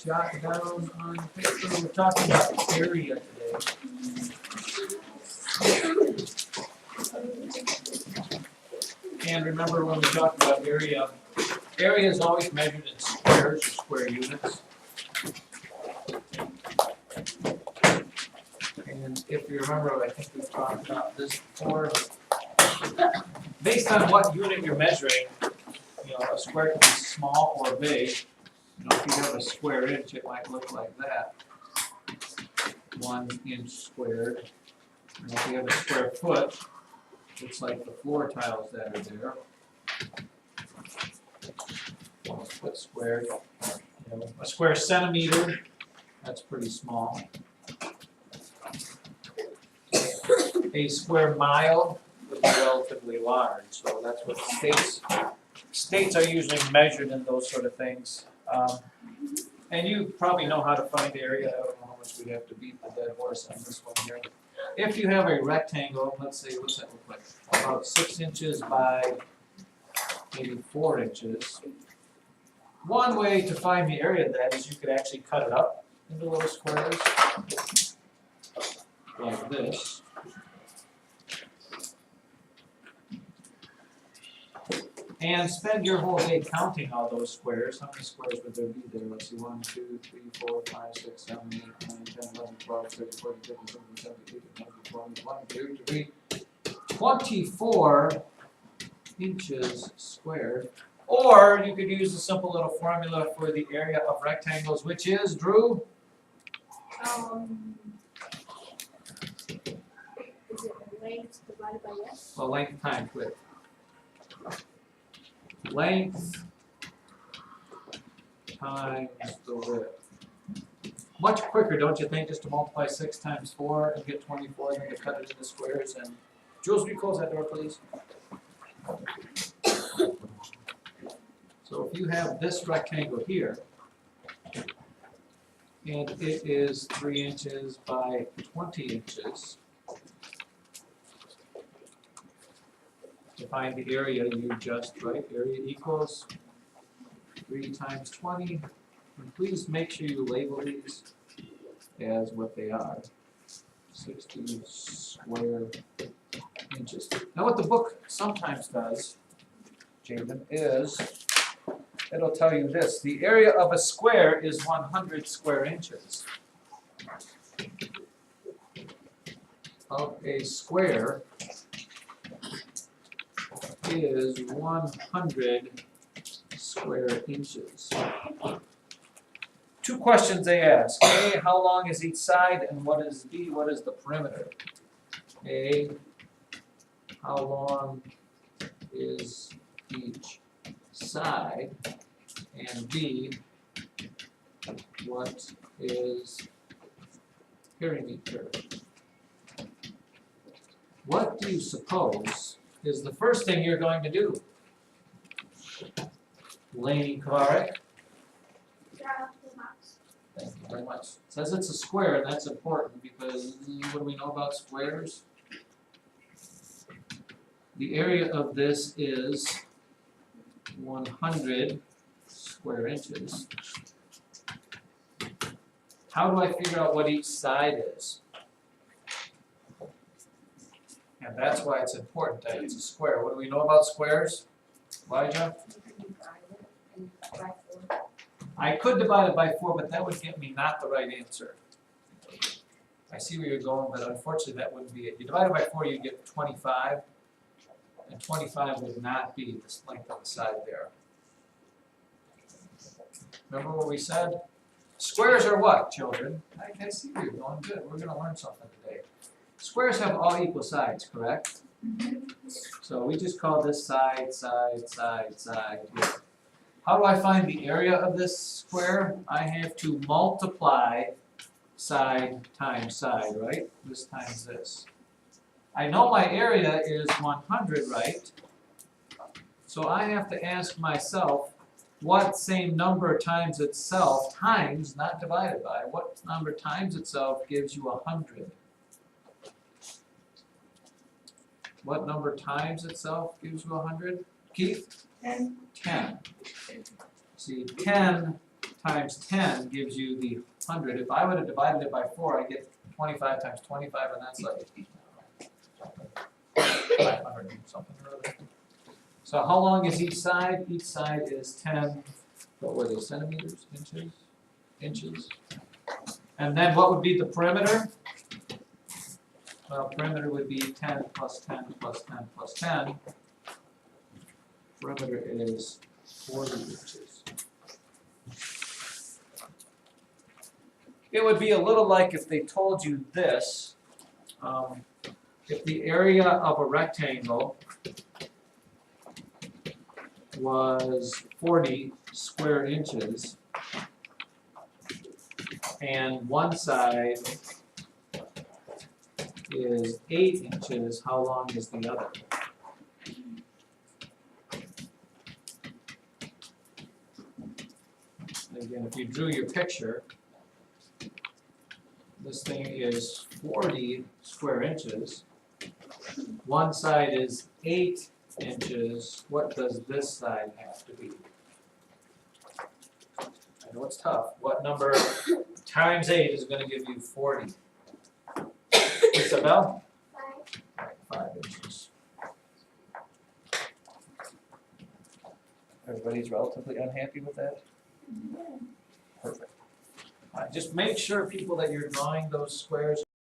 jot down on paper. We're talking about area today. And remember when we talk about area, area is always measured in squares or square units. And if you remember, I think we've talked about this before. Based on what unit you're measuring, a square can be small or big. If you have a square inch, it might look like that. 1 inch squared. And if you have a square foot, it's like the floor tiles that are there. 1 foot squared. A square centimeter, that's pretty small. A square mile would be relatively large, so that's what states are usually measured in those sort of things. And you probably know how to find the area. I don't know how much we have to beat the dead horse on this one here. If you have a rectangle, let's say, what's that look like? About 6 inches by maybe 4 inches. One way to find the area of that is you could actually cut it up into little squares, like this. And spend your whole day counting all those squares. How many squares would there be there? Let's see, 1, 2, 3, 4, 5, 6, 7, 8, 9, 10, 11, 12, 13, 14, 15, 16, 17, 18, 19, 20, 21, 22, 23, 24 inches squared. Or you could use a simple little formula for the area of rectangles, which is, Drew? Is it length divided by width? Well, length times width. Length times the width. Much quicker, don't you think, just to multiply 6 times 4 and get 24 and then to cut it into squares? And Jules, will you close that door, please? So if you have this rectangle here, and it is 3 inches by 20 inches, to find the area, you just write area equals 3 times 20. And please make sure you label these as what they are. 60 square inches. Now what the book sometimes does, Jaden, is it'll tell you this. The area of a square is 100 square inches. Of a square is 100 square inches. 2 questions they ask. A, how long is each side? And what is B, what is the perimeter? A, how long is each side? And B, what is perimeter? What do you suppose is the first thing you're going to do? Laney Kovarek? Thank you very much. It says it's a square, and that's important because what do we know about squares? The area of this is 100 square inches. How do I figure out what each side is? And that's why it's important that it's a square. What do we know about squares? Elijah? I could divide it by 4, but that would get me not the right answer. I see where you're going, but unfortunately that wouldn't be it. You divide it by 4, you get 25, and 25 would not be the length of the side there. Remember what we said? Squares are what, children? I see where you're going. Good. We're going to learn something today. Squares have all equal sides, correct? So we just call this side, side, side, side here. How do I find the area of this square? I have to multiply side times side, right? This times this. I know my area is 100, right? So I have to ask myself, what same number times itself, times, not divided by, what number times itself gives you 100? What number times itself gives you 100? Keith? 10. 10. See, 10 times 10 gives you the 100. If I would have divided it by 4, I get 25 times 25, and that's like 500 and something or other. So how long is each side? Each side is 10, what were they, centimeters, inches? Inches. And then what would be the perimeter? Well, perimeter would be 10 plus 10 plus 10 plus 10. Perimeter is 40 inches. It would be a little like if they told you this, if the area of a rectangle was 40 square inches, and one side is 8 inches, how long is the other? Again, if you drew your picture, this thing is 40 square inches. One side is 8 inches. What does this side have to be? I know it's tough. What number times 8 is going to give you 40? Isabel? 5 inches. Everybody's relatively unhappy with that? Perfect. Just make sure, people, that you're drawing those squares